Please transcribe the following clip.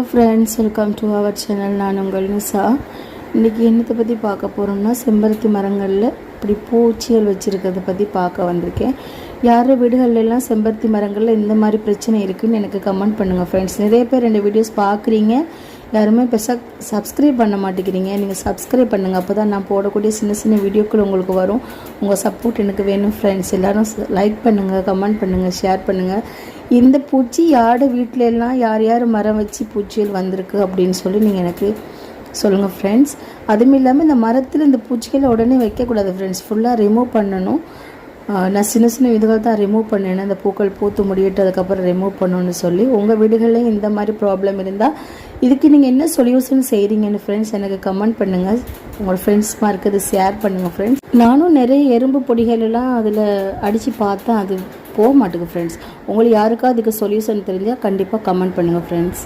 Friends, welcome to our channel. நான் உங்கள் நிசா. இன்றைக்கி என்னத்தை பற்றி பார்க்க போகிறோம்னா, செம்பருத்தி மரங்களில் இப்படி பூச்சிகள் வச்சுருக்கிறத பற்றி பார்க்க வந்திருக்கேன். யார் வீடுகள்லாம் செம்பருத்தி மரங்களில் இந்த மாதிரி பிரச்சனை இருக்குதுன்னு எனக்கு கமெண்ட் பண்ணுங்கள் ஃப்ரெண்ட்ஸ். நிறைய பேர் ரெண்டு வீடியோஸ் பார்க்குறீங்க, யாருமே பெருசாக சப்ஸ்கிரைப் பண்ண மாட்டேங்கிறீங்க. நீங்கள் சப்ஸ்கிரைப் பண்ணுங்கள், அப்போ தான் நான் போடக்கூடிய சின்ன சின்ன வீடியோக்கள் உங்களுக்கு வரும். உங்கள் சப்போர்ட் எனக்கு வேணும் ஃப்ரெண்ட்ஸ். எல்லோரும் லைக் பண்ணுங்கள், கமெண்ட் பண்ணுங்கள், ஷேர் பண்ணுங்கள். இந்த பூச்சி யாரோட வீட்டில எல்லாம் யார் யார் மரம் வச்சு பூச்சிகள் வந்திருக்கு அப்படின்னு சொல்லி நீங்கள் எனக்கு சொல்லுங்கள் ஃப்ரெண்ட்ஸ். அதுவும் இல்லாமல் இந்த மரத்தில் இந்த பூச்சிகளை உடனே வைக்கக்கூடாது ஃப்ரெண்ட்ஸ், ஃபுல்லாக ரிமூவ் பண்ணணும். நான் சின்ன சின்ன இதுகள் தான் ரிமூவ் பண்ணேன், அந்த பூக்கள் பூத்து முடிவிட்டு அதுக்கப்புறம் ரிமூவ் பண்ணணும்னு சொல்லி. உங்கள் வீடுகள்லையும் இந்த மாதிரி ப்ராப்ளம் இருந்தால் இதுக்கு நீங்கள் என்ன சொல்யூஷன் செய்கிறீங்கன்னு ஃப்ரெண்ட்ஸ் எனக்கு கமெண்ட் பண்ணுங்கள். உங்களோட ஃப்ரெண்ட்ஸ்மாக இருக்கிறது ஷேர் பண்ணுங்கள் ஃப்ரெண்ட்ஸ். நானும் நிறைய எறும்பு பொடிகள் எல்லாம் அதில் அடித்து பார்த்தேன், அது போக மாட்டேங்குது ஃப்ரெண்ட்ஸ். உங்களுக்கு யாருக்கா அதுக்கு சொல்யூஷன் தெரிஞ்சால் கண்டிப்பாக கமெண்ட் பண்ணுங்கள் ஃப்ரெண்ட்ஸ்.